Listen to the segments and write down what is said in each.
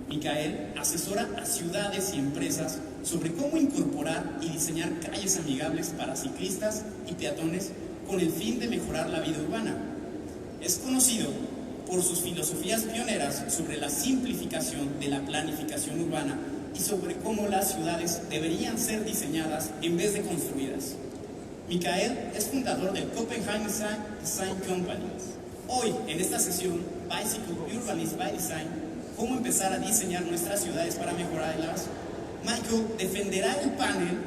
Micael asesora a ciudades y empresas sobre cómo incorporar y diseñar calles amigables para ciclistas y peatones con el fin de mejorar la vida urbana. Es conocido por sus filosofías pioneras sobre la simplificación de la planificación urbana y sobre cómo las ciudades deberían ser diseñadas en vez de construidas. Micael es fundador del Copenhagen Design Company. Hoy, en esta sesión, Bicycle Urbanism by Design, cómo empezar a diseñar nuestras ciudades para mejorarlas, Michael defenderá el panel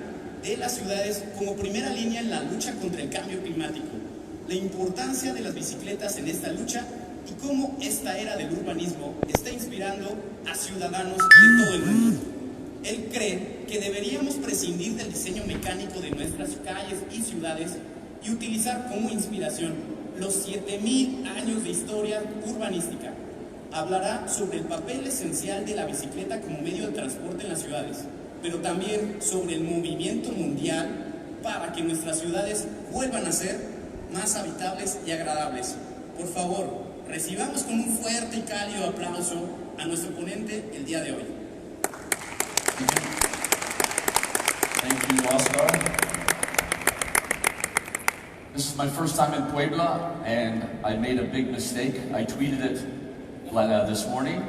de las ciudades como primera línea en la lucha contra el cambio climático, la importancia de las bicicletas en esta lucha y cómo esta era del urbanismo está inspirando a ciudadanos de todo el mundo. Él cree que deberíamos prescindir del diseño mecánico de nuestras calles y ciudades y utilizar como inspiración los 7000 años de historia urbanística. Hablará sobre el papel esencial de la bicicleta como medio de transporte en las ciudades, pero también sobre el movimiento mundial para que nuestras ciudades vuelvan a ser más habitables y agradables. Por favor, recibamos con un fuerte y cálido aplauso a nuestro ponente el día de hoy. Thank you, Oscar. This is my first time in Puebla, and I made a big mistake. I tweeted it this morning.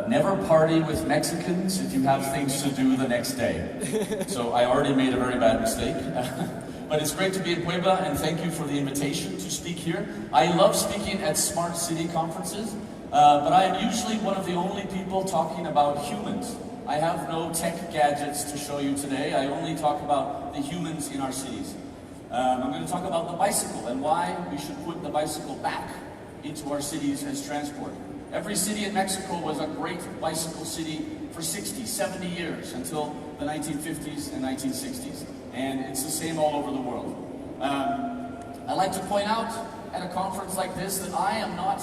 Never party with Mexicans if you have things to do the next day. So I already made a very bad mistake. But it's great to be in Puebla, and thank you for the invitation to speak here. I love speaking at smart city conferences, but I am usually one of the only people talking about humans. I have no tech gadgets to show you today. I only talk about the humans in our cities. I'm going to talk about the bicycle and why we should put the bicycle back into our cities as transport. Every city in Mexico was a great bicycle city for 60, 70 years until the 1950s and 1960s. And it's the same all over the world. I like to point out at a conference like this that I am not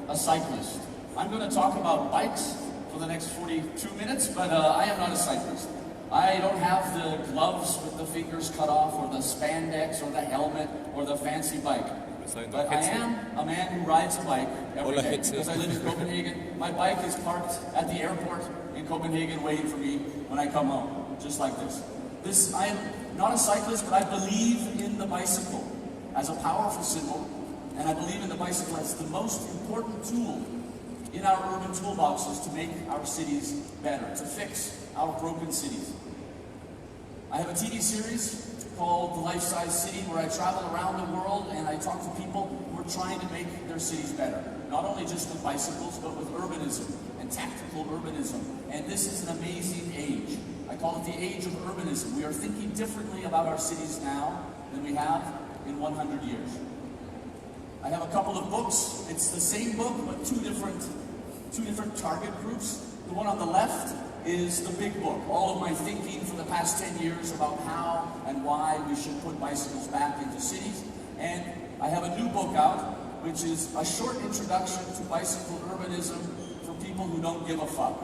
a cyclist. I'm going to talk about bikes for the next 42 minutes, but I am not a cyclist. I don't have the gloves with the fingers cut off, or the spandex, or the helmet, or the fancy bike. But I am a man who rides a bike every day because I live in Copenhagen. My bike is parked at the airport in Copenhagen waiting for me when I come home, just like this. I am not a cyclist, but I believe in the bicycle as a powerful symbol, and I believe in the bicycle as the most important tool in our urban toolboxes to make our cities better, to fix our broken cities. I have a TV series called The Life-Size City, where I travel around the world and I talk to people who are trying to make their cities better. Not only just with bicycles, but with urbanism and tactical urbanism. And this is an amazing age. I call it the age of urbanism. We are thinking differently about our cities now than we have in 100 years. I have a couple of books. It's the same book, but two different target groups. The one on the left is the big book, all of my thinking for the past 10 years about how and why we should put bicycles back into cities. And I have a new book out, which is a short introduction to bicycle urbanism for people who don't give a fuck.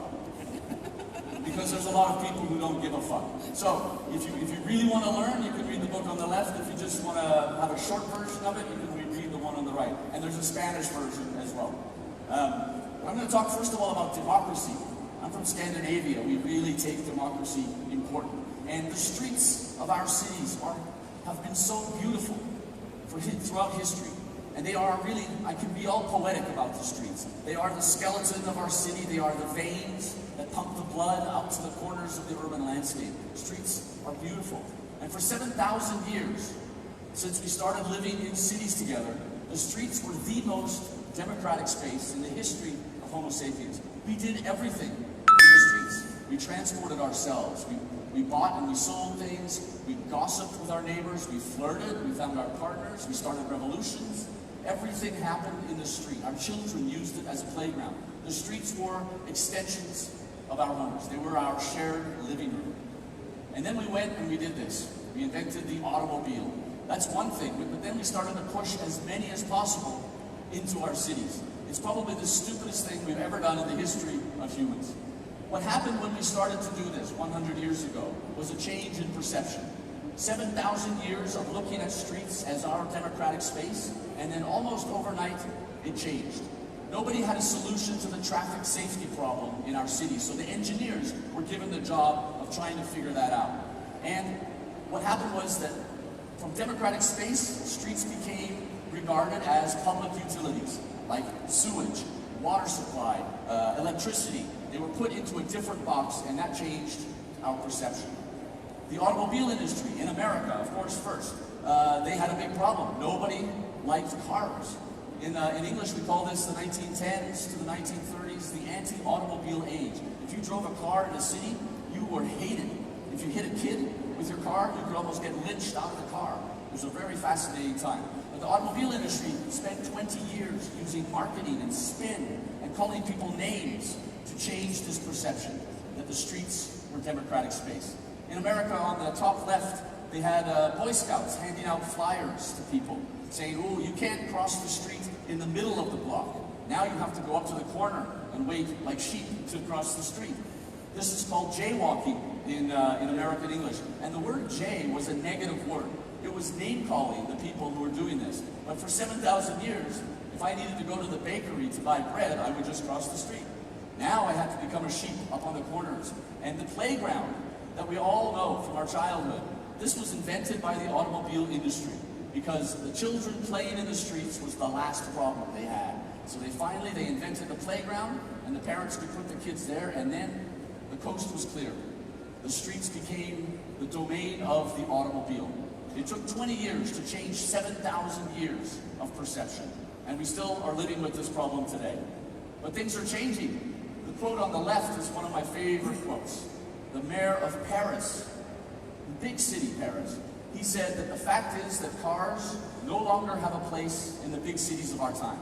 Because there's a lot of people who don't give a fuck. So, if you really want to learn, you can read the book on the left. If you just want to have a short version of it, you can read the one on the right. And there's a Spanish version as well. I'm going to talk first of all about democracy. I'm from Scandinavia. We really take democracy important. And the streets of our cities have been so beautiful throughout history. And they are really, I can be all poetic about the streets. They are the skeleton of our city. They are the veins that pump the blood out to the corners of the urban landscape. Streets are beautiful. And for 7,000 years, since we started living in cities together, the streets were the most democratic space in the history of Homo sapiens. We did everything in the streets. We transported ourselves. We bought and we sold things. We gossiped with our neighbors. We flirted. We found our partners. We started revolutions. Everything happened in the street. Our children used it as a playground. The streets were extensions of our homes. They were our shared living room. And then we went and we did this. We invented the automobile. That's one thing, but then we started to push as many as possible into our cities. It's probably the stupidest thing we've ever done in the history of humans. What happened when we started to do this 100 years ago was a change in perception. 7,000 years of looking at streets as our democratic space, and then almost overnight, it changed. Nobody had a solution to the traffic safety problem in our city, so the engineers were given the job of trying to figure that out. And what happened was that from democratic space, streets became regarded as public utilities, like sewage, water supply, electricity. They were put into a different box, and that changed our perception. The automobile industry in America, of course, first, they had a big problem. Nobody liked cars. In English, we call this the 1910s to the 1930s, the anti-automobile age. If you drove a car in a city, you were hated. If you hit a kid with your car, you could almost get lynched out of the car. It was a very fascinating time. But the automobile industry spent 20 years using marketing and spin and calling people names to change this perception that the streets were democratic space. In America, on the top left, they had Boy Scouts handing out flyers to people, saying, oh, you can't cross the street in the middle of the block. Now you have to go up to the corner and wait like sheep to cross the street. This is called jaywalking in American English. And the word jay was a negative word. It was name-calling the people who were doing this. But for 7,000 years, if I needed to go to the bakery to buy bread, I would just cross the street. Now I had to become a sheep up on the corners. And the playground that we all know from our childhood, this was invented by the automobile industry because the children playing in the streets was the last problem they had. So they invented the playground, and the parents could put the kids there, and then the coast was clear. The streets became the domain of the automobile. It took 20 years to change 7,000 years of perception, and we still are living with this problem today. But things are changing. The quote on the left is one of my favorite quotes. The mayor of Paris, the big city Paris, he said that the fact is that cars no longer have a place in the big cities of our time.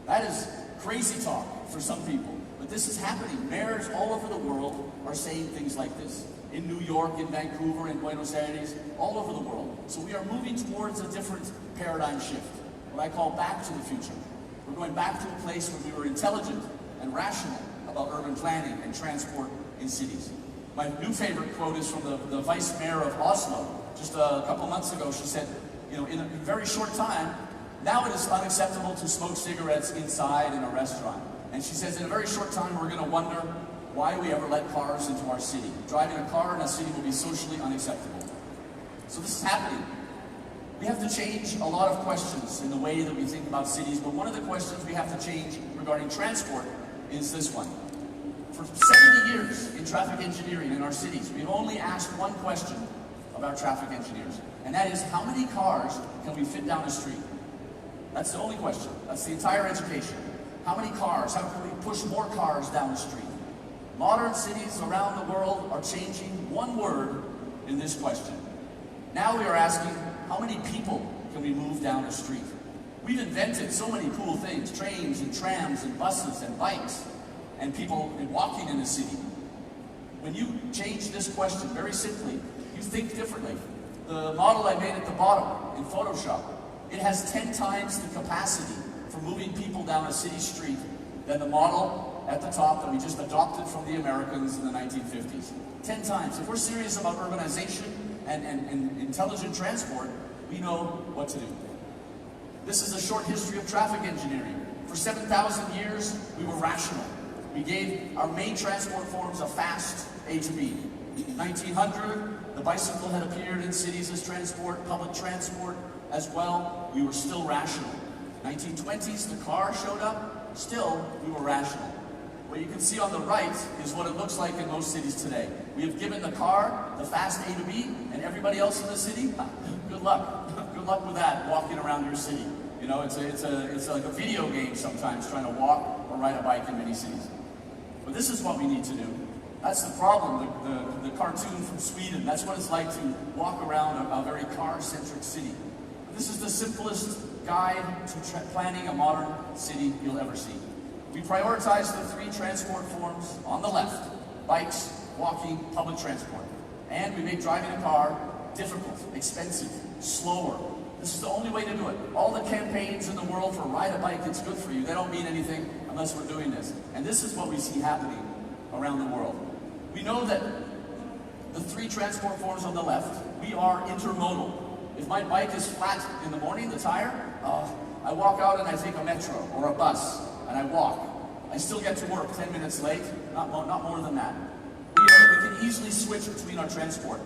That is crazy talk for some people, but this is happening. Mayors all over the world are saying things like this. In New York, in Vancouver, in Buenos Aires, all over the world. So we are moving towards a different paradigm shift, what I call back to the future. We're going back to a place where we were intelligent and rational about urban planning and transport in cities. My new favorite quote is from the vice mayor of Oslo. Just a couple months ago, she said, in a very short time, now it is unacceptable to smoke cigarettes inside in a restaurant. And she says, in a very short time, we're going to wonder why we ever let cars into our city. Driving a car in a city will be socially unacceptable. So this is happening. We have to change a lot of questions in the way that we think about cities, but one of the questions we have to change regarding transport is this one. For 70 years in traffic engineering in our cities, we've only asked one question of our traffic engineers, and that is, how many cars can we fit down a street? That's the only question. That's the entire education. How many cars? How can we push more cars down the street? Modern cities around the world are changing one word in this question. Now we are asking, how many people can we move down a street? We've invented so many cool things, trains and trams and buses and bikes and people walking in the city. When you change this question very simply, you think differently. The model I made at the bottom in Photoshop, it has 10 times the capacity for moving people down a city street than the model at the top that we just adopted from the Americans in the 1950s. 10 times. If we're serious about urbanization and intelligent transport, we know what to do. This is a short history of traffic engineering. For 7,000 years, we were rational. We gave our main transport forms a fast A to B. In 1900, the bicycle had appeared in cities as transport, public transport as well. We were still rational. 1920s, the car showed up. Still, we were rational. What you can see on the right is what it looks like in most cities today. We have given the car the fast A to B, and everybody else in the city, good luck. Good luck with that, walking around your city. It's like a video game sometimes, trying to walk or ride a bike in many cities. But this is what we need to do. That's the problem, the cartoon from Sweden. That's what it's like to walk around a very car-centric city. This is the simplest guide to planning a modern city you'll ever see. We prioritize the 3 transport forms on the left: bikes, walking, public transport. And we make driving a car difficult, expensive, slower. This is the only way to do it. All the campaigns in the world for ride a bike, it's good for you, they don't mean anything unless we're doing this. And this is what we see happening around the world. We know that the 3 transport forms on the left, we are intermodal. If my bike is flat in the morning, the tire, I walk out and I take a metro or a bus. and I walk. I still get to work 10 minutes late, not more than that. We can easily switch between our transport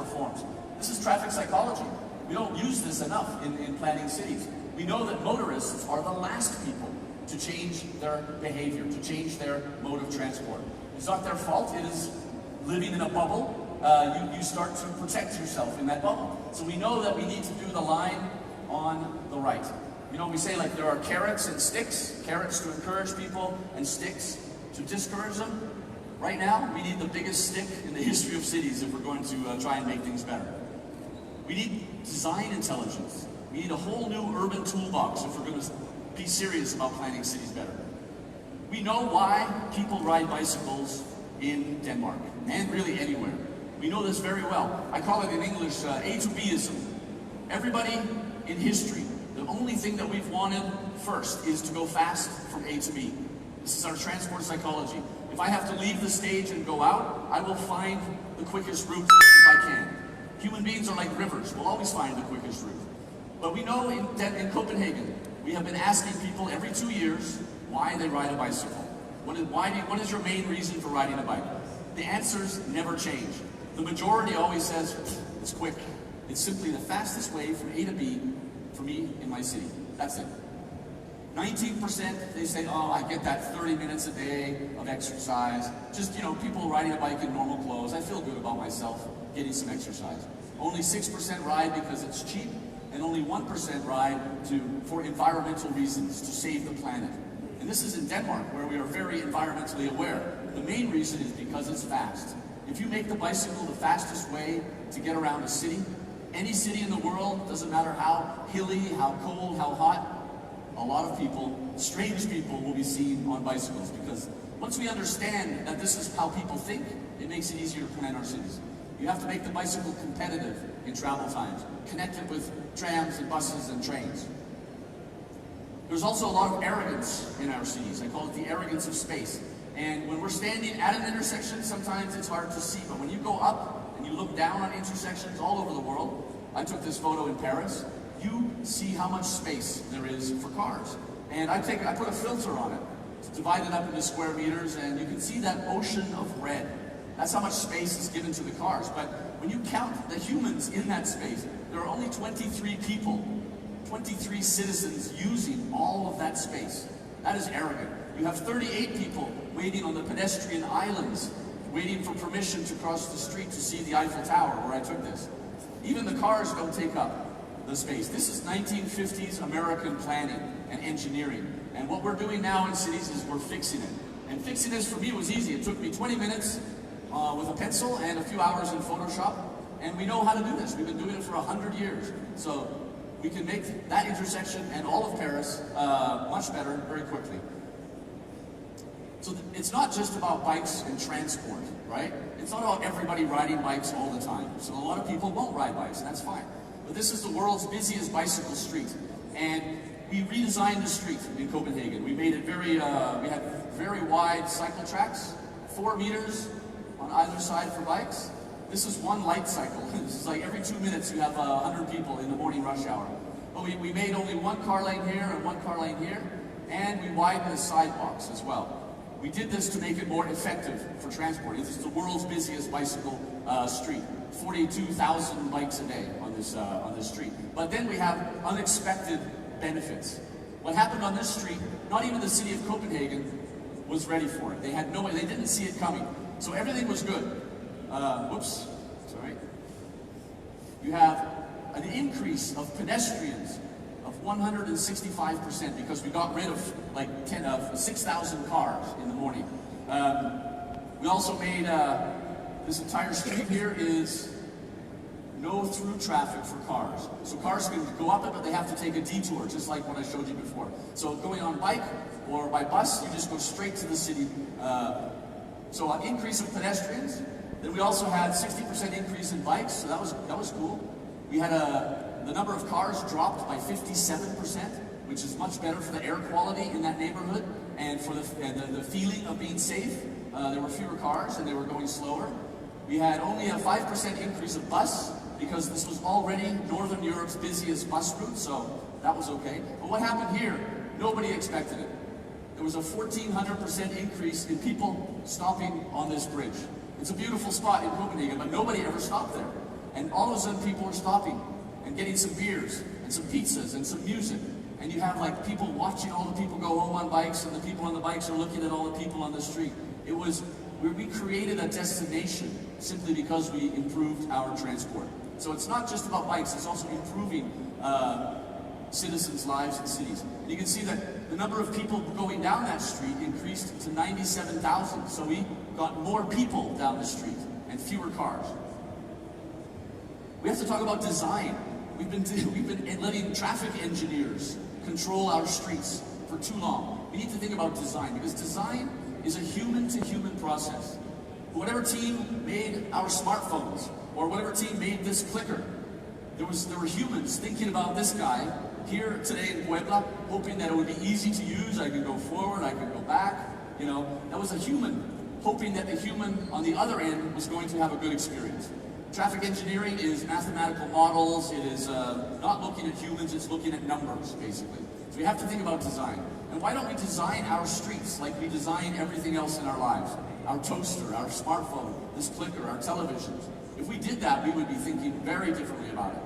forms. This is traffic psychology. We don't use this enough in planning cities. We know that motorists are the last people to change their behavior, to change their mode of transport. It's not their fault. It is living in a bubble. You start to protect yourself in that bubble. So we know that we need to do the line on the right. You know, we say like there are carrots and sticks, carrots to encourage people and sticks to discourage them. Right now, we need the biggest stick in the history of cities if we're going to try and make things better. We need design intelligence. We need a whole new urban toolbox if we're going to be serious about planning cities better. We know why people ride bicycles in Denmark, and really anywhere. We know this very well. I call it in English A to Bism. Everybody in history, the only thing that we've wanted first is to go fast from A to B. This is our transport psychology. If I have to leave the stage and go out, I will find the quickest route if I can. Human beings are like rivers. We'll always find the quickest route. But we know in Copenhagen, we have been asking people every 2 years why they ride a bicycle. What is your main reason for riding a bike? The answers never change. The majority always says, it's quick. It's simply the fastest way from A to B for me in my city. That's it. 19%, they say, oh, I get that 30 minutes a day of exercise. Just, you know, people riding a bike in normal clothes. I feel good about myself getting some exercise. Only 6% ride because it's cheap, and only 1% ride for environmental reasons, to save the planet. And this is in Denmark, where we are very environmentally aware. The main reason is because it's fast. If you make the bicycle the fastest way to get around a city, any city in the world, doesn't matter how hilly, how cold, how hot, a lot of people, strange people, will be seen on bicycles, because once we understand that this is how people think, it makes it easier to plan our cities. You have to make the bicycle competitive in travel times, connect it with trams and buses and trains. There's also a lot of arrogance in our cities. I call it the arrogance of space. And when we're standing at an intersection, sometimes it's hard to see, but when you go up and you look down on intersections all over the world, I took this photo in Paris, you see how much space there is for cars. And I put a filter on it, divide it up into square meters, and you can see that ocean of red. That's how much space is given to the cars. But when you count the humans in that space, there are only 23 people, 23 citizens using all of that space. That is arrogant. You have 38 people waiting on the pedestrian islands, waiting for permission to cross the street to see the Eiffel Tower, where I took this. Even the cars don't take up the space. This is 1950s American planning and engineering. And what we're doing now in cities is we're fixing it. And fixing this for me was easy. It took me 20 minutes with a pencil and a few hours in Photoshop. And we know how to do this. We've been doing it for 100 years. So we can make that intersection and all of Paris much better very quickly. So it's not just about bikes and transport, right? It's not about everybody riding bikes all the time. So a lot of people won't ride bikes, and that's fine. But this is the world's busiest bicycle street. And we redesigned the street in Copenhagen. We made it we had very wide cycle tracks, 4 meters on either side for bikes. This is one light cycle. This is like every 2 minutes you have 100 people in the morning rush hour. But we made only 1 car lane here and 1 car lane here, and we widened the sidewalks as well. We did this to make it more effective for transport. This is the world's busiest bicycle street. 42,000 bikes a day on this street. But then we have unexpected benefits. What happened on this street, not even the city of Copenhagen was ready for it. They didn't see it coming. So everything was good. Whoops, sorry. You have an increase of pedestrians of 165% because we got rid of like 6,000 cars in the morning. We also made this entire street here is no through traffic for cars. So cars can go up it, but they have to take a detour, just like what I showed you before. So going on bike or by bus, you just go straight to the city. So an increase of pedestrians. Then we also had 60% increase in bikes, so that was cool. We had the number of cars dropped by 57%, which is much better for the air quality in that neighborhood and for the feeling of being safe. There were fewer cars and they were going slower. We had only a 5% increase of bus because this was already Northern Europe's busiest bus route, so that was okay. But what happened here, nobody expected it. was a 1,400% increase in people stopping on this bridge. It's a beautiful spot in Copenhagen, but nobody ever stopped there. And all of a sudden people are stopping and getting some beers and some pizzas and some music. And you have like people watching all the people go home on bikes, and the people on the bikes are looking at all the people on the street. It was where we created a destination simply because we improved our transport. So it's not just about bikes, it's also improving citizens' lives in cities. And you can see that the number of people going down that street increased to 97,000. So we got more people down the street and fewer cars. We have to talk about design. We've been letting traffic engineers control our streets for too long. We need to think about design, because design is a human-to-human process. Whatever team made our smartphones, or whatever team made this clicker, there were humans thinking about this guy here today in Puebla, hoping that it would be easy to use. I could go forward, I could go back. You know, that was a human hoping that the human on the other end was going to have a good experience. Traffic engineering is mathematical models. It is not looking at humans, it's looking at numbers, basically. So we have to think about design. And why don't we design our streets like we design everything else in our lives? Our toaster, our smartphone, this clicker, our televisions. If we did that, we would be thinking very differently about it.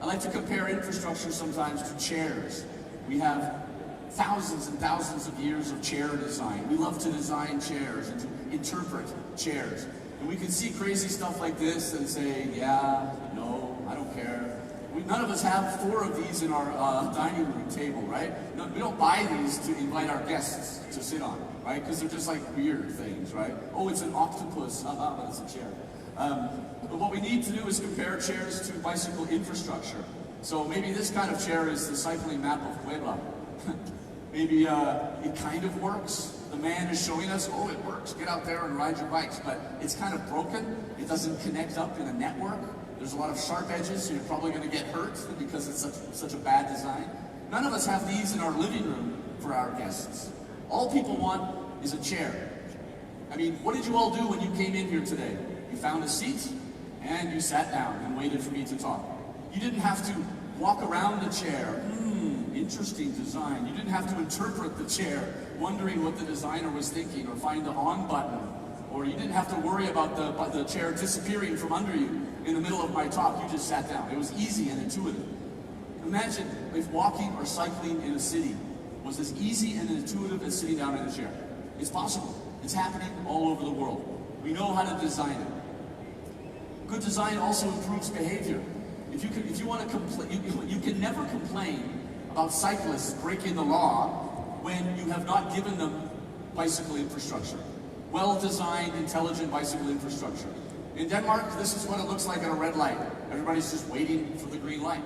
I like to compare infrastructure sometimes to chairs. We have thousands and thousands of years of chair design. We love to design chairs and to interpret chairs. And we can see crazy stuff like this and say, yeah, no, I don't care. None of us have 4 of these in our dining room table, right? No, we don't buy these to invite our guests to sit on, right? Because they're just like weird things, right? Oh, it's an octopus, but it's a chair. But what we need to do is compare chairs to bicycle infrastructure. So maybe this kind of chair is the cycling map of Puebla. Maybe it kind of works. The man is showing us, oh, it works, get out there and ride your bikes, but it's kind of broken. It doesn't connect up in a network. There's a lot of sharp edges, so you're probably going to get hurt because it's such a bad design. None of us have these in our living room for our guests. All people want is a chair. I mean, what did you all do when you came in here today? You found a seat, and you sat down and waited for me to talk. You didn't have to walk around the chair. Interesting design. You didn't have to interpret the chair, wondering what the designer was thinking, or find the on button. Or you didn't have to worry about the chair disappearing from under you in the middle of my talk. You just sat down. It was easy and intuitive. Imagine if walking or cycling in a city was as easy and intuitive as sitting down in a chair. It's possible. It's happening all over the world. We know how to design it. Good design also improves behavior. If you want to complain, you can never complain about cyclists breaking the law when you have not given them bicycle infrastructure. Well-designed, intelligent bicycle infrastructure. In Denmark, this is what it looks like at a red light. Everybody's just waiting for the green light,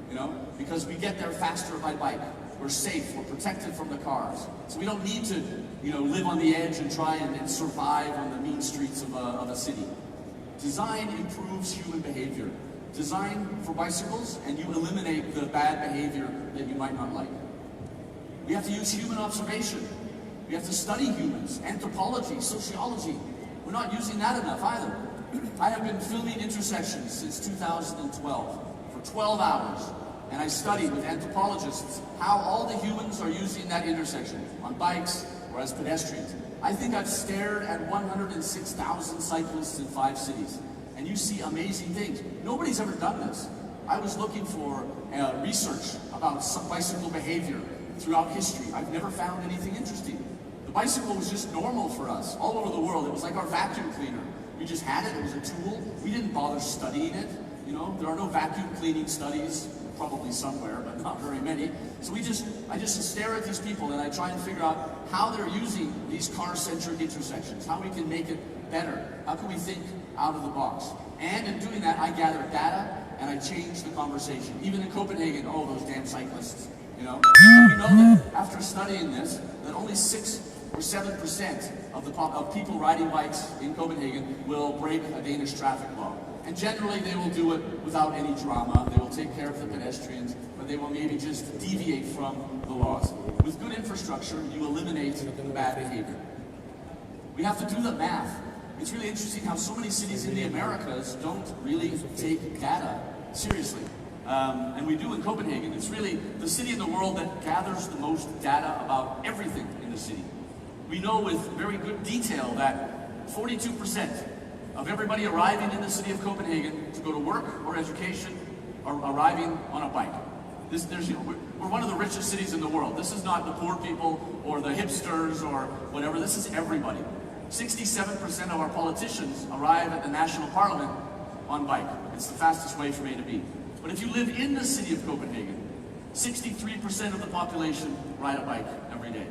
you know, because we get there faster by bike. We're safe, we're protected from the cars. So we don't need to, you know, live on the edge and try and survive on the mean streets of a city. Design improves human behavior. Design for bicycles, and you eliminate the bad behavior that you might not like. We have to use human observation. We have to study humans, anthropology, sociology. We're not using that enough either. I have been filming intersections since 2012 for 12 hours, and I studied with anthropologists how all the humans are using that intersection, on bikes or as pedestrians. I think I've stared at 106,000 cyclists in 5 cities. And you see amazing things. Nobody's ever done this. I was looking for research about bicycle behavior throughout history. I've never found anything interesting. The bicycle was just normal for us all over the world. It was like our vacuum cleaner. We just had it. It was a tool. We didn't bother studying it. You know, there are no vacuum cleaning studies, probably somewhere, but not very many. So I just stare at these people and I try and figure out how they're using these car-centric intersections, how we can make it better, how can we think out of the box. And in doing that, I gather data and I change the conversation. Even in Copenhagen, oh, those damn cyclists, you know. And we know that after studying this, that only 6 or 7% of people riding bikes in Copenhagen will break a Danish traffic law. And generally they will do it without any drama. They will take care of the pedestrians, but they will maybe just deviate from the laws. With good infrastructure, you eliminate the bad behavior. We have to do the math. It's really interesting how so many cities in the Americas don't really take data seriously. and we do in Copenhagen. It's really the city in the world that gathers the most data about everything in the city. We know with very good detail that 42% of everybody arriving in the city of Copenhagen to go to work or education are arriving on a bike. We're one of the richest cities in the world. This is not the poor people or the hipsters or whatever. This is everybody. 67% of our politicians arrive at the national parliament on bike. It's the fastest way from A to B. But if you live in the city of Copenhagen, 63% of the population ride a bike every day.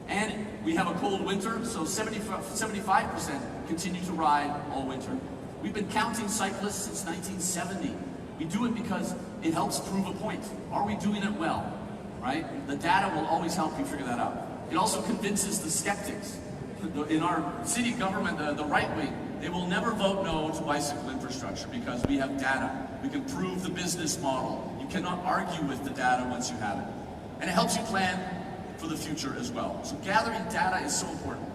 And we have a cold winter, so 75% continue to ride all winter. We've been counting cyclists since 1970. We do it because it helps prove a point. Are we doing it well, right? The data will always help you figure that out. It also convinces the skeptics. In our city government, the right wing, they will never vote no to bicycle infrastructure because we have data. We can prove the business model. You cannot argue with the data once you have it. And it helps you plan for the future as well. So gathering data is so important.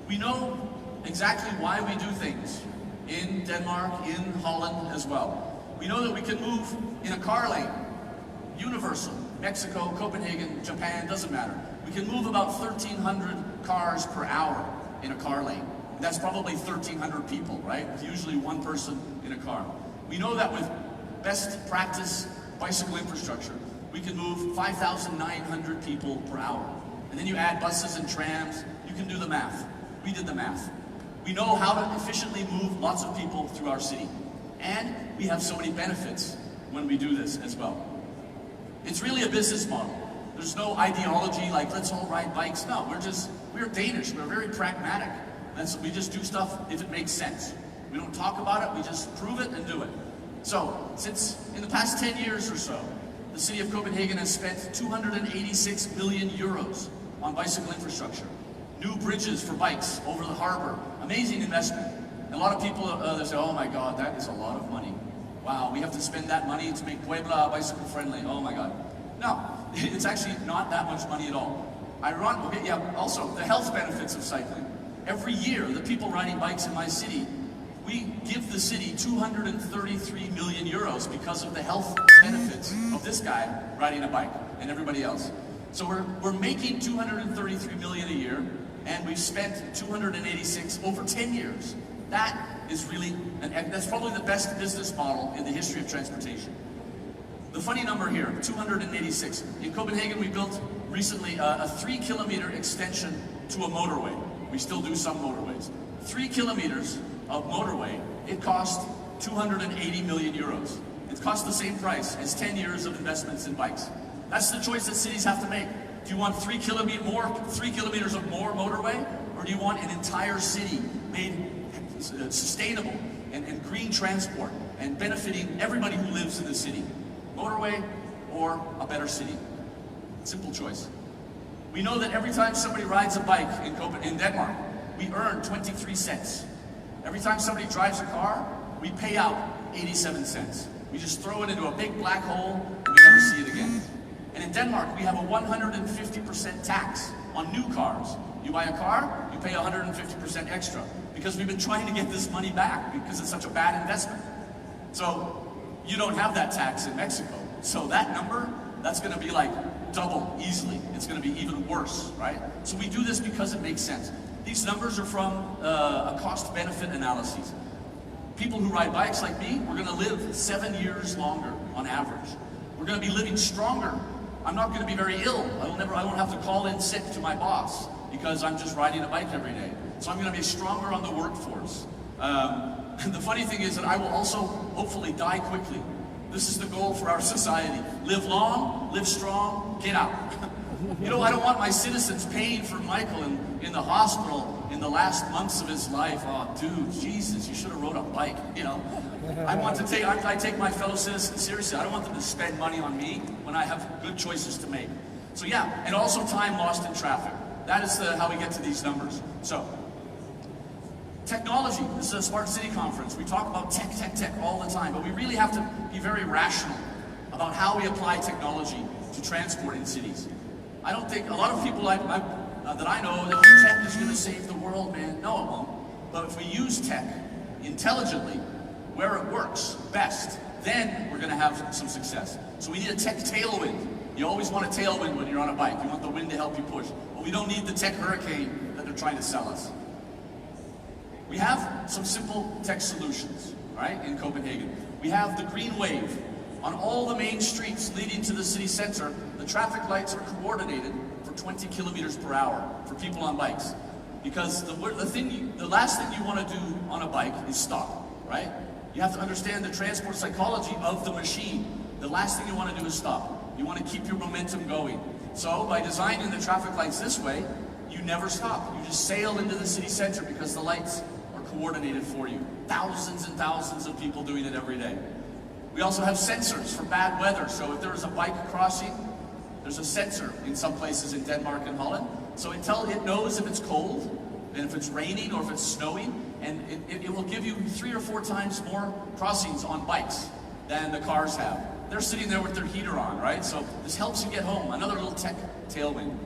We know exactly why we do things in Denmark, in Holland as well. We know that we can move in a car lane, universal, Mexico, Copenhagen, Japan, doesn't matter. We can move about 1,300 cars per hour in a car lane. That's probably 1,300 people, right? Usually one person in a car. We know that with best practice bicycle infrastructure, we can move 5,900 people per hour. And then you add buses and trams, you can do the math. We did the math. We know how to efficiently move lots of people through our city. And we have so many benefits when we do this as well. It's really a business model. There's no ideology like, let's all ride bikes. No, we're Danish, we're very pragmatic. We just do stuff if it makes sense. We don't talk about it, we just prove it and do it. So, since in the past 10 years or so, the city of Copenhagen has spent 286 million euros on bicycle infrastructure. New bridges for bikes over the harbor, amazing investment. And a lot of people they say, oh my God, that is a lot of money. Wow, we have to spend that money to make Puebla bicycle friendly. Oh my God. No, it's actually not that much money at all. Also, the health benefits of cycling. Every year, the people riding bikes in my city, we give the city 233 million euros because of the health benefits of this guy riding a bike and everybody else. So we're making 233 million a year, and we've spent 286 over 10 years. That is really, and that's probably the best business model in the history of transportation. The funny number here, 286. In Copenhagen, we built recently a 3-kilometer extension to a motorway. We still do some motorways. 3 kilometers of motorway, it cost 280 million euros. It cost the same price as 10 years of investments in bikes. That's the choice that cities have to make. Do you want 3 kilometers of more motorway, or do you want an entire city made sustainable and green transport and benefiting everybody who lives in the city? Motorway or a better city? Simple choice. We know that every time somebody rides a bike in Denmark, we earn 23 cents. Every time somebody drives a car, we pay out 87 cents. We just throw it into a big black hole and we never see it again. And in Denmark, we have a 150% tax on new cars. You buy a car, you pay 150% extra because we've been trying to get this money back because it's such a bad investment. So you don't have that tax in Mexico. So that number, that's going to be like double easily. It's going to be even worse, right? So we do this because it makes sense. These numbers are from a cost-benefit analysis. People who ride bikes like me, we're going to live 7 years longer on average. We're going to be living stronger. I'm not going to be very ill. I won't have to call in sick to my boss because I'm just riding a bike every day. So I'm going to be stronger on the workforce. The funny thing is that I will also hopefully die quickly. This is the goal for our society. Live long, live strong, get out. You know, I don't want my citizens paying for Michael in the hospital in the last months of his life. Oh, dude, Jesus, you should have rode a bike, you know. I take my fellow citizens seriously. I don't want them to spend money on me when I have good choices to make. So yeah, and also time lost in traffic. That is how we get to these numbers. So, technology. This is a Smart City Conference. We talk about tech all the time, but we really have to be very rational about how we apply technology to transport in cities. I don't think, a lot of people that I know, that tech is going to save the world, man. No, it won't. But if we use tech intelligently, where it works best, then we're going to have some success. So we need a tech tailwind. You always want a tailwind when you're on a bike. You want the wind to help you push. But we don't need the tech hurricane that they're trying to sell us. We have some simple tech solutions, right, in Copenhagen. We have the green wave. On all the main streets leading to the city center, the traffic lights are coordinated for 20 kilometers per hour for people on bikes. Because the last thing you want to do on a bike is stop, right? You have to understand the transport psychology of the machine. The last thing you want to do is stop. You want to keep your momentum going. So by designing the traffic lights this way, you never stop. You just sail into the city center because the lights are coordinated for you. Thousands and thousands of people doing it every day. We also have sensors for bad weather. So if there is a bike crossing, there's a sensor in some places in Denmark and Holland. So it knows if it's cold, and if it's raining or if it's snowing, and it will give you 3 or 4 times more crossings on bikes than the cars have. They're sitting there with their heater on, right? So this helps you get home. Another little tech tailwind.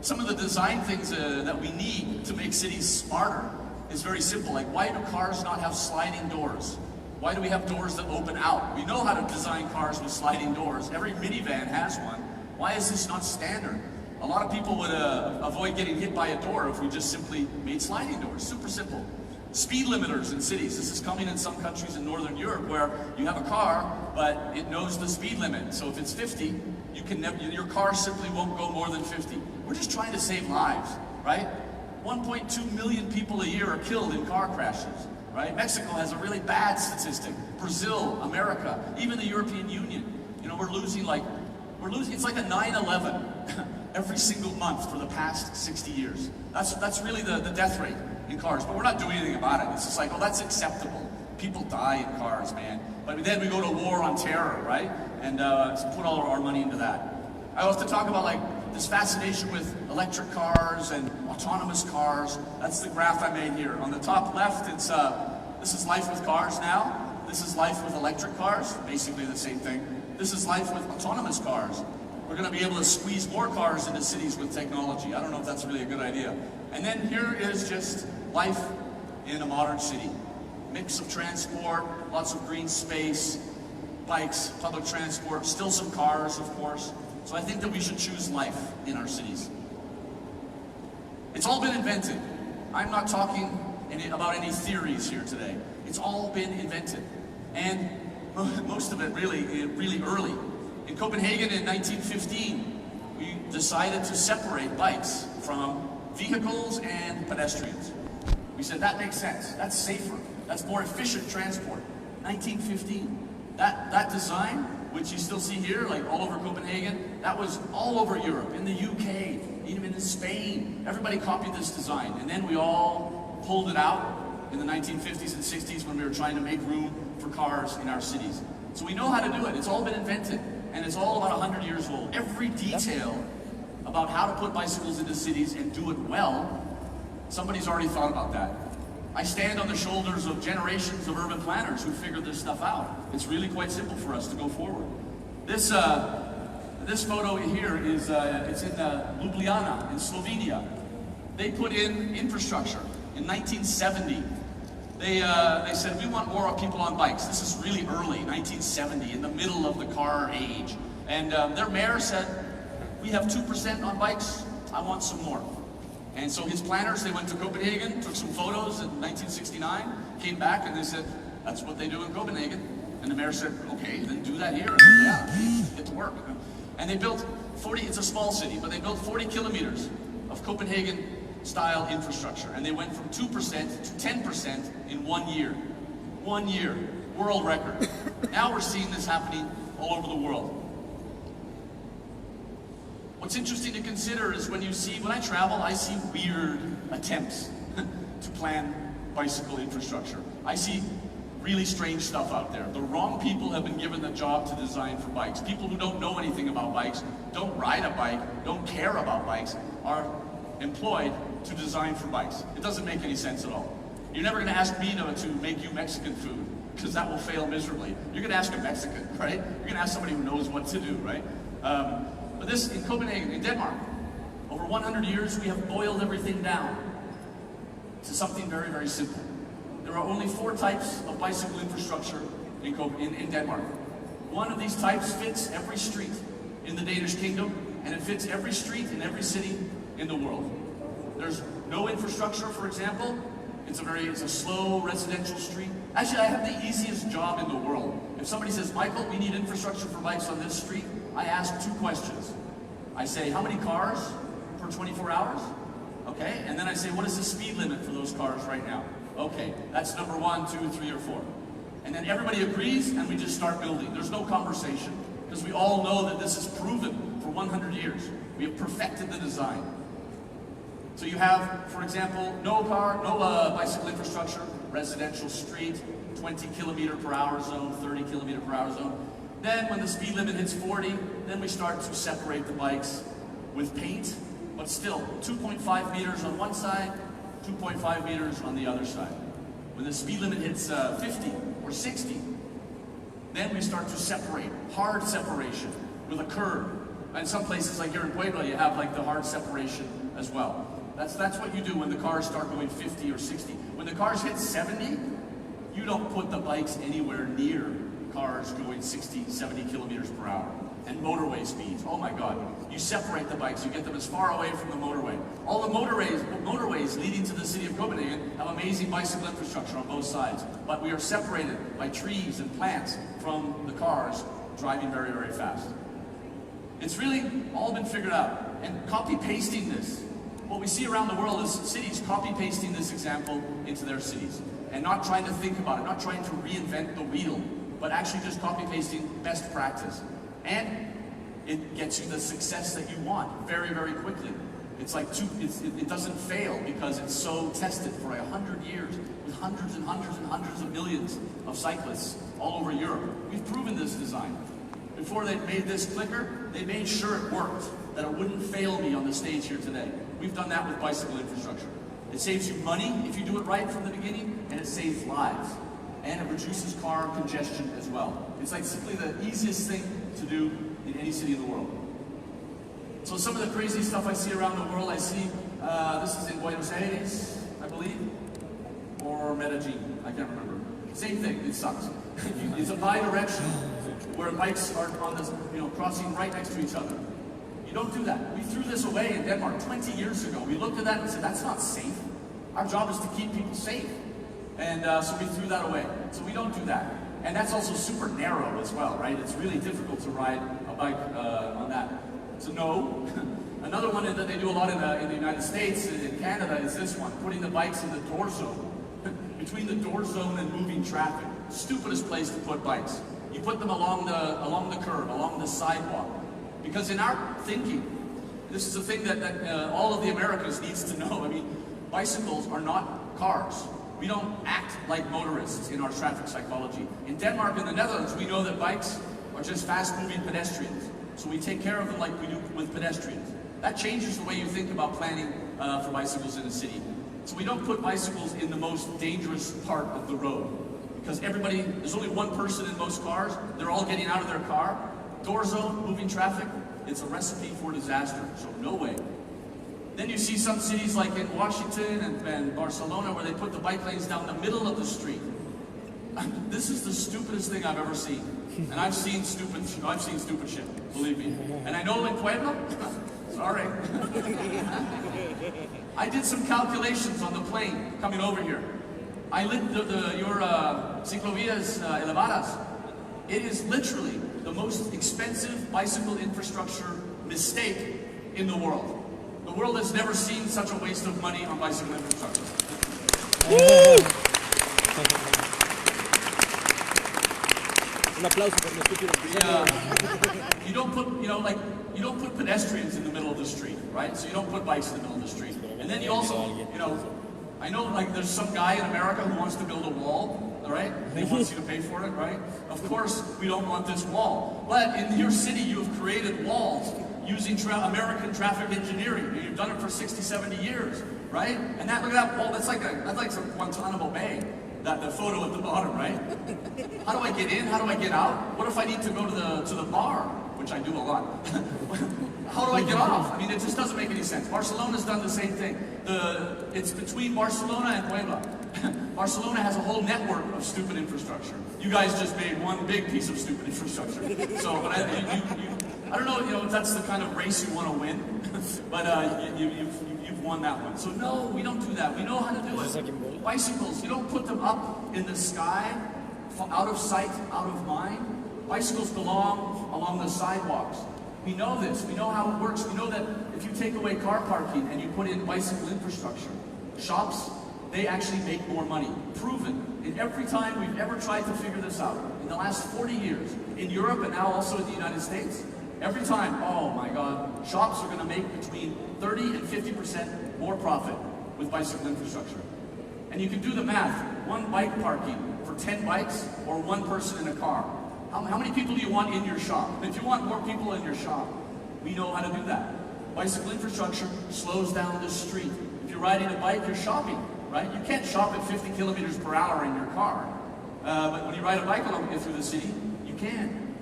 Some of the design things that we need to make cities smarter is very simple. Like, why do cars not have sliding doors? Why do we have doors that open out? We know how to design cars with sliding doors. Every minivan has one. Why is this not standard? A lot of people would avoid getting hit by a door if we just simply made sliding doors. Super simple. Speed limiters in cities. This is coming in some countries in Northern Europe where you have a car, but it knows the speed limit. So if it's 50, your car simply won't go more than 50. We're just trying to save lives, right? 1.2 million people a year are killed in car crashes, right? Mexico has a really bad statistic. Brazil, America, even the European Union. You know, we're losing, it's like a 9/11 every single month for the past 60 years. That's really the death rate in cars, but we're not doing anything about it. It's just like, oh, that's acceptable. People die in cars, man. But then we go to war on terror, right? And put all of our money into that. I also talk about like this fascination with electric cars and autonomous cars. That's the graph I made here. On the top left, it's this is life with cars now. This is life with electric cars, basically the same thing. This is life with autonomous cars. We're going to be able to squeeze more cars into cities with technology. I don't know if that's really a good idea. And then here is just life in a modern city. Mix of transport, lots of green space, bikes, public transport, still some cars, of course. So I think that we should choose life in our cities. It's all been invented. I'm not talking about any theories here today. It's all been invented. And most of it really early. In Copenhagen in 1915, we decided to separate bikes from vehicles and pedestrians. We said that makes sense, that's safer, that's more efficient transport. 1915, that design, which you still see here, like all over Copenhagen, that was all over Europe, in the UK, even in Spain. Everybody copied this design, and then we all pulled it out in the 1950s and 60s when we were trying to make room for cars in our cities. So we know how to do it, it's all been invented. And it's all about 100 years old. Every detail about how to put bicycles into cities and do it well, somebody's already thought about that. I stand on the shoulders of generations of urban planners who figured this stuff out. It's really quite simple for us to go forward. This photo here is it's in Ljubljana in Slovenia. They put in infrastructure in 1970. They said, we want more people on bikes. This is really early, 1970, in the middle of the car age. And their mayor said, we have 2% on bikes, I want some more. And so his planners, they went to Copenhagen, took some photos in 1969, came back and they said, that's what they do in Copenhagen. And the mayor said, okay, then do that here. And yeah, get to work. And they built 40, it's a small city, but they built 40 kilometers of Copenhagen style infrastructure, and they went from 2% to 10% in 1 year. 1 year, world record. Now we're seeing this happening all over the world. What's interesting to consider is when I travel, I see weird attempts to plan bicycle infrastructure. I see really strange stuff out there. The wrong people have been given the job to design for bikes. People who don't know anything about bikes, don't ride a bike, don't care about bikes, are employed to design for bikes. It doesn't make any sense at all. You're never going to ask me to make you Mexican food, because that will fail miserably. You're going to ask a Mexican, right? You're going to ask somebody who knows what to do, right? But this, in Copenhagen, in Denmark, over 100 years, we have boiled everything down to something very, very simple. There are only 4 types of bicycle infrastructure in Denmark. One of these types fits every street in the Danish kingdom, and it fits every street in every city in the world. There's no infrastructure, for example. It's a slow residential street. Actually, I have the easiest job in the world. If somebody says, Michael, we need infrastructure for bikes on this street, I ask 2 questions. I say, how many cars per 24 hours? Okay, and then I say, what is the speed limit for those cars right now? Okay, that's number 1, 2, 3, or 4. And then everybody agrees, and we just start building. There's no conversation, because we all know that this is proven for 100 years. We have perfected the design. So you have, for example, no bicycle infrastructure, residential street, 20 kilometer per hour zone, 30 kilometer per hour zone. Then when the speed limit hits 40, then we start to separate the bikes with paint, but still 2.5 meters on one side, 2.5 meters on the other side. When the speed limit hits 50 or 60, then we start to separate, hard separation with a curb. And some places like here in Puebla, you have like the hard separation as well. That's what you do when the cars start going 50 or 60. When the cars hit 70, you don't put the bikes anywhere near cars going 60, 70 kilometers per hour. And motorway speeds, oh my God. You separate the bikes, you get them as far away from the motorway. All the motorways leading to the city of Copenhagen have amazing bicycle infrastructure on both sides. But we are separated by trees and plants from the cars driving very, very fast. It's really all been figured out. And copy-pasting this. What we see around the world is cities copy-pasting this example into their cities. And not trying to think about it, not trying to reinvent the wheel, but actually just copy-pasting best practice. And it gets you the success that you want very, very quickly. It's like it doesn't fail because it's so tested for 100 years with hundreds and hundreds and hundreds of millions of cyclists all over Europe. We've proven this design. Before they made this clicker, they made sure it worked, that it wouldn't fail me on the stage here today. We've done that with bicycle infrastructure. It saves you money if you do it right from the beginning, and it saves lives. And it reduces car congestion as well. It's like simply the easiest thing to do in any city in the world. So some of the crazy stuff I see around the world, I see, this is in Buenos Aires, I believe, or Medellin, I can't remember. Same thing, it sucks. It's a bi-directional, where bikes are on this, crossing right next to each other. You don't do that. We threw this away in Denmark 20 years ago. We looked at that and said, that's not safe. Our job is to keep people safe. And so we threw that away. So we don't do that. And that's also super narrow as well, right? It's really difficult to ride a bike on that. So no. Another one that they do a lot in the United States, in Canada, is this one, putting the bikes in the door zone. Between the door zone and moving traffic. Stupidest place to put bikes. You put them along the curb, along the sidewalk. Because in our thinking, this is a thing that all of the Americans needs to know. I mean, bicycles are not cars. We don't act like motorists in our traffic psychology. In Denmark and the Netherlands, we know that bikes are just fast-moving pedestrians. So we take care of them like we do with pedestrians. That changes the way you think about planning for bicycles in a city. So we don't put bicycles in the most dangerous part of the road. Because there's only one person in most cars, they're all getting out of their car. Door zone, moving traffic, it's a recipe for disaster, so no way. Then you see some cities like in Washington and Barcelona where they put the bike lanes down the middle of the street. This is the stupidest thing I've ever seen. And I've seen stupid shit, believe me. And I know in Puebla, sorry. I did some calculations on the plane coming over here. I lived your ciclovías elevadas. It is literally the most expensive bicycle infrastructure mistake in the world. The world has never seen such a waste of money on bicycle infrastructure. Un aplauso por mi estúpido. You don't put pedestrians in the middle of the street, right? So you don't put bikes in the middle of the street. And then you also, I know like there's some guy in America who wants to build a wall. Right? He wants you to pay for it, right? Of course, we don't want this wall. But in your city, you have created walls using American traffic engineering. You've done it for 60, 70 years, right? And look at that wall. That's like some Guantanamo Bay. The photo at the bottom, right? How do I get in? How do I get out? What if I need to go to the bar, which I do a lot? how do I get off? I mean, it just doesn't make any sense. Barcelona's done the same thing. It's between Barcelona and Puebla. Barcelona has a whole network of stupid infrastructure. You guys just made one big piece of stupid infrastructure. So, but I don't know, you know, if that's the kind of race you want to win, but you've won that one. So no, we don't do that. We know how to do it. Bicycles, you don't put them up in the sky, out of sight, out of mind. Bicycles belong along the sidewalks. We know this. We know how it works. We know that if you take away car parking and you put in bicycle infrastructure, shops, they actually make more money. Proven. In every time we've ever tried to figure this out, in the last 40 years, in Europe and now also in the United States, every time, oh my God, shops are going to make between 30 and 50% more profit with bicycle infrastructure. And you can do the math. One bike parking for 10 bikes or one person in a car. How many people do you want in your shop? If you want more people in your shop, we know how to do that. Bicycle infrastructure slows down the street. If you're riding a bike, you're shopping, right? You can't shop at 50 kilometers per hour in your car. But when you ride a bike along through the city, you can.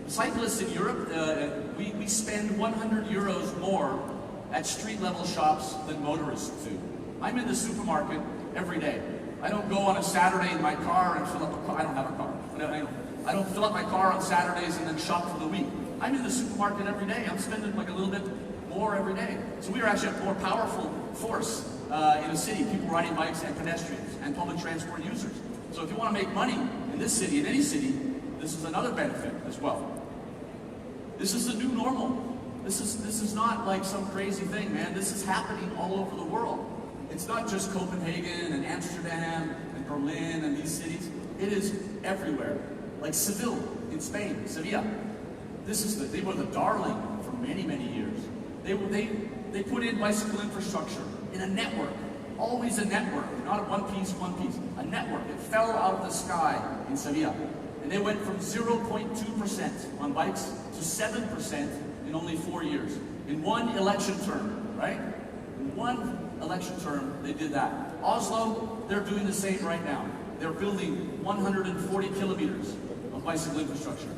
Cyclists in Europe, we spend 100 euros more at street-level shops than motorists do. I'm in the supermarket every day. I don't go on a Saturday in my car and fill up a car. I don't have a car. I don't fill up my car on Saturdays and then shop for the week. I'm in the supermarket every day. I'm spending like a little bit more every day. So we are actually a more powerful force in a city, people riding bikes and pedestrians and public transport users. So if you want to make money in this city, in any city, this is another benefit as well. This is the new normal. This is not like some crazy thing, man. This is happening all over the world. It's not just Copenhagen and Amsterdam and Berlin and these cities. It is everywhere. Like Seville in Spain, Sevilla. They were the darling for many, many years. They put in bicycle infrastructure in a network. Always a network, not one piece, a network. It fell out of the sky in Sevilla. And they went from 0.2% on bikes to 7% in only 4 years. In one election term, right? In one election term, they did that. Oslo, they're doing the same right now. They're building 140 kilometers of bicycle infrastructure.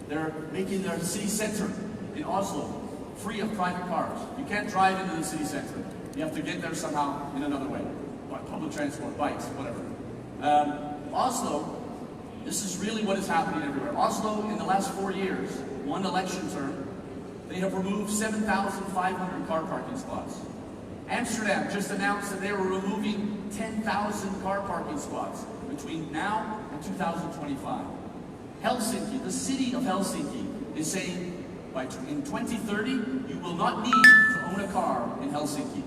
They're making their city center in Oslo free of private cars. You can't drive into the city center. You have to get there somehow in another way. Public transport, bikes, whatever. Oslo, this is really what is happening everywhere. Oslo, in the last 4 years, one election term, they have removed 7,500 car parking spots. Amsterdam just announced that they were removing 10,000 car parking spots between now and 2025. Helsinki, the city of Helsinki, is saying in 2030, you will not need to own a car in Helsinki.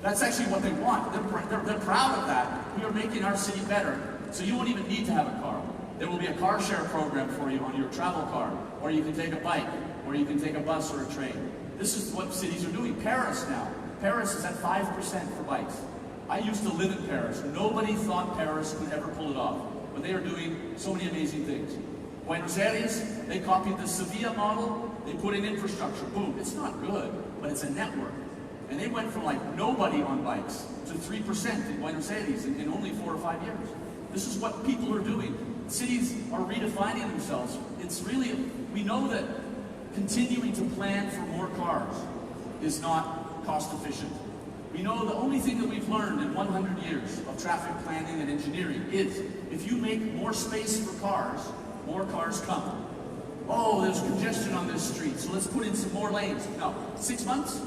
That's actually what they want. They're proud of that. We are making our city better, so you won't even need to have a car. There will be a car share program for you on your travel card, or you can take a bike, or you can take a bus or a train. This is what cities are doing. Paris now. Paris is at 5% for bikes. I used to live in Paris. Nobody thought Paris could ever pull it off, but they are doing so many amazing things. Buenos Aires, they copied the Sevilla model. They put in infrastructure. Boom. It's not good, but it's a network. And they went from like nobody on bikes to 3% in Buenos Aires in only 4 or 5 years. This is what people are doing. Cities are redefining themselves. It's really, we know that continuing to plan for more cars is not cost efficient. We know the only thing that we've learned in 100 years of traffic planning and engineering is if you make more space for cars, more cars come. Oh, there's congestion on this street, so let's put in some more lanes. No, 6 months,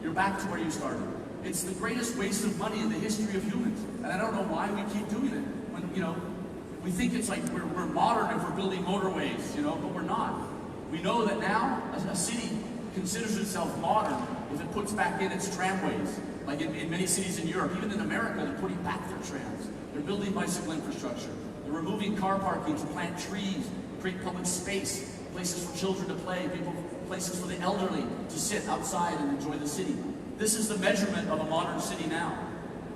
you're back to where you started. It's the greatest waste of money in the history of humans. And I don't know why we keep doing it. When, you know, we think it's like we're modern if we're building motorways, you know, but we're not. We know that now a city considers itself modern if it puts back in its tramways. Like in many cities in Europe, even in America, they're putting back their trams. They're building bicycle infrastructure. They're removing car parking to plant trees, create public space, places for children to play, places for the elderly to sit outside and enjoy the city. This is the measurement of a modern city now.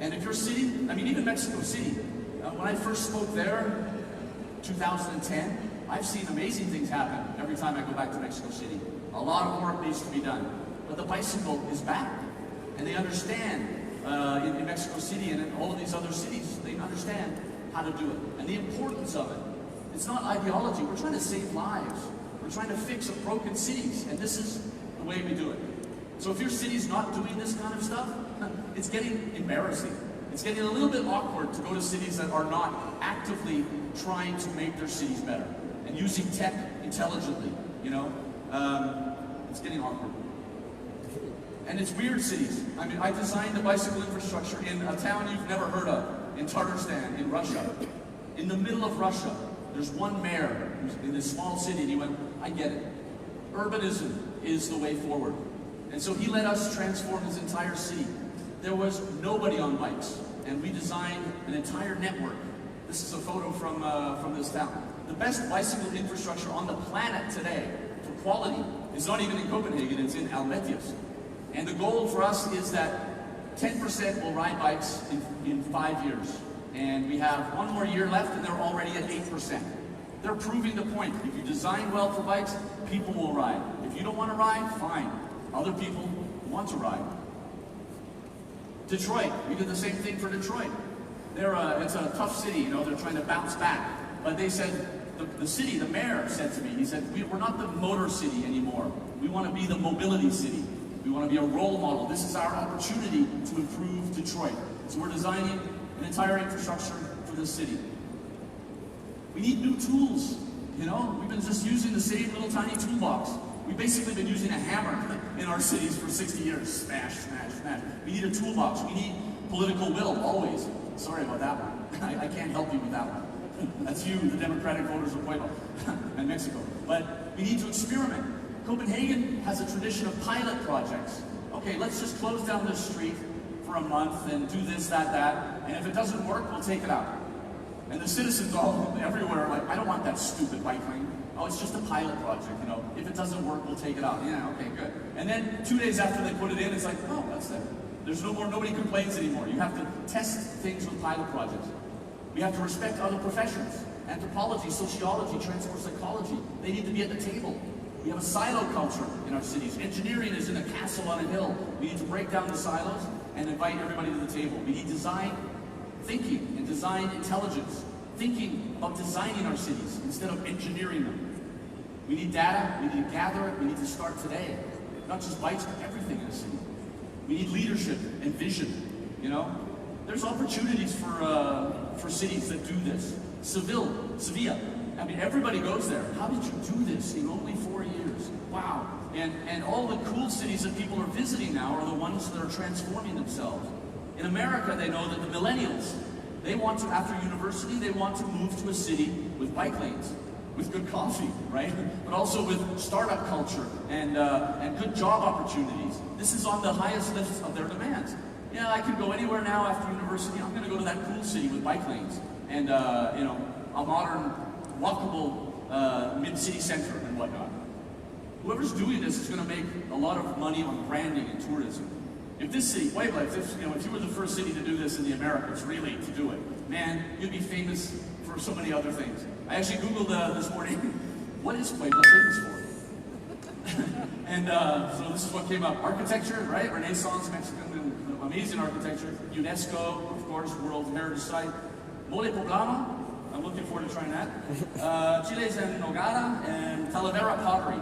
And if your city, I mean, even Mexico City, when I first spoke there, 2010, I've seen amazing things happen every time I go back to Mexico City. A lot of work needs to be done. But the bicycle is back. And they understand, in Mexico City and in all of these other cities, they understand how to do it. And the importance of it. It's not ideology. We're trying to save lives. We're trying to fix broken cities. And this is the way we do it. So if your city's not doing this kind of stuff, it's getting embarrassing. It's getting a little bit awkward to go to cities that are not actively trying to make their cities better and using tech intelligently, you know? It's getting awkward. And it's weird cities. I mean, I designed the bicycle infrastructure in a town you've never heard of, in Tatarstan, in Russia. In the middle of Russia, there's one mayor who's in this small city, and he went, I get it. Urbanism is the way forward. And so he let us transform his entire city. There was nobody on bikes, and we designed an entire network. This is a photo from this town. The best bicycle infrastructure on the planet today, for quality, is not even in Copenhagen, it's in Almaty's. And the goal for us is that 10% will ride bikes in 5 years. And we have one more year left, and they're already at 8%. They're proving the point. If you design well for bikes, people will ride. If you don't want to ride, fine. Other people want to ride. Detroit, we did the same thing for Detroit. It's a tough city, you know, they're trying to bounce back. But they said, the mayor said to me, he said, we're not the motor city anymore. We want to be the mobility city. We want to be a role model. This is our opportunity to improve Detroit. So we're designing an entire infrastructure for this city. We need new tools, you know? We've been just using the same little tiny toolbox. We've basically been using a hammer in our cities for 60 years. Smash, smash, smash. We need a toolbox. We need political will, always. Sorry about that one. I can't help you with that one. That's you, the Democratic voters of Puebla and Mexico. But we need to experiment. Copenhagen has a tradition of pilot projects. Okay, let's just close down this street for a month and do this, that, and if it doesn't work, we'll take it out. And the citizens all everywhere are like, I don't want that stupid bike lane. Oh, it's just a pilot project, you know. If it doesn't work, we'll take it out. Yeah, okay, good. And then 2 days after they put it in, it's like, oh, that's it. There's nobody complains anymore. You have to test things with pilot projects. We have to respect other professions. Anthropology, sociology, transport psychology. They need to be at the table. We have a silo culture in our cities. Engineering is in a castle on a hill. We need to break down the silos and invite everybody to the table. We need design thinking and design intelligence. Thinking about designing our cities instead of engineering them. We need data, we need to gather it, we need to start today. Not just bikes, but everything in the city. We need leadership and vision, you know? There's opportunities for cities that do this. Sevilla, I mean, everybody goes there. How did you do this in only 4 years? Wow. And all the cool cities that people are visiting now are the ones that are transforming themselves. In America, they know that the millennials, they want to, after university, they want to move to a city with bike lanes, with good coffee, right? But also with startup culture and good job opportunities. This is on the highest list of their demands. Yeah, I can go anywhere now after university. I'm going to go to that cool city with bike lanes and you know, a modern, walkable mid-city center and whatnot. Whoever's doing this is going to make a lot of money on branding and tourism. If this city, Puebla, if you were the first city to do this in the Americas, really to do it, man, you'd be famous for so many other things. I actually Googled this morning, what is Puebla famous for? And so this is what came up. Architecture, right? Renaissance, Mexican, amazing architecture. UNESCO, of course, World Heritage Site. Mole Poblano, I'm looking forward to trying that. Chiles en Nogada, and Talavera pottery.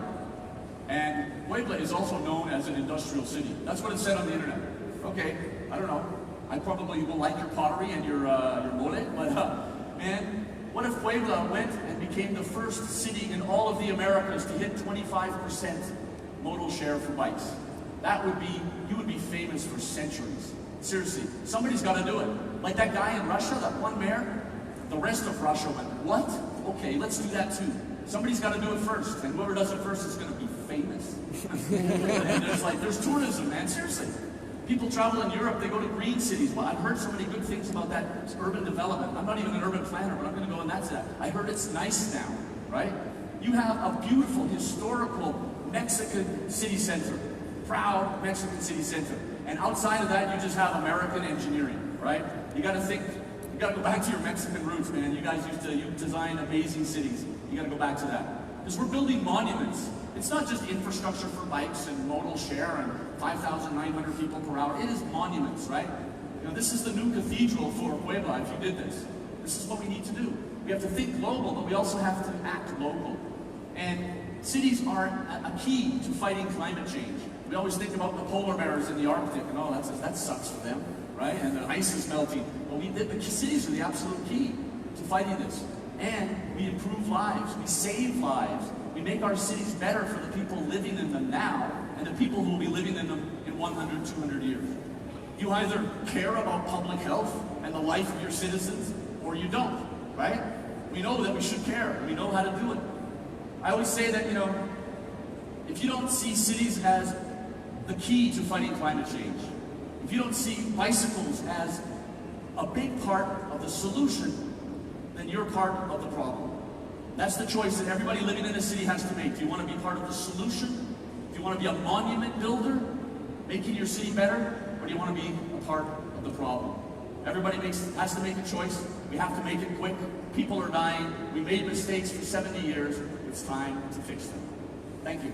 And Puebla is also known as an industrial city. That's what it said on the internet. Okay, I don't know. I probably will like your pottery and your mole, but man, what if Puebla went and became the first city in all of the Americas to hit 25% modal share for bikes? That would be, you would be famous for centuries. Seriously, somebody's got to do it. Like that guy in Russia, that one mayor, the rest of Russia went, what? Okay, let's do that too. Somebody's got to do it first, and whoever does it first is going to be famous. And there's tourism, man, seriously. People travel in Europe, they go to green cities. Well, I've heard so many good things about that urban development. I'm not even an urban planner, but I'm going to go in that side. I heard it's nice now, right? You have a beautiful, historical Mexican city center. Proud Mexican city center. And outside of that, you just have American engineering, right? You got to think, you got to go back to your Mexican roots, man. You guys you design amazing cities. You got to go back to that. Because we're building monuments. It's not just infrastructure for bikes and modal share and 5,900 people per hour. It is monuments, right? You know, this is the new cathedral for Puebla if you did this. This is what we need to do. We have to think global, but we also have to act local. And cities are a key to fighting climate change. We always think about the polar bears in the Arctic, and oh, that sucks for them, right? And the ice is melting. But the cities are the absolute key to fighting this. And we improve lives, we save lives, we make our cities better for the people living in them now, and the people who will be living in them in 100, 200 years. You either care about public health and the life of your citizens, or you don't, right? We know that we should care, we know how to do it. I always say that, if you don't see cities as the key to fighting climate change, if you don't see bicycles as a big part of the solution, then you're part of the problem. That's the choice that everybody living in a city has to make. Do you want to be part of the solution? Do you want to be a monument builder, making your city better? Or do you want to be a part of the problem? Everybody has to make a choice. We have to make it quick. People are dying. We made mistakes for 70 years. It's time to fix them. Thank you.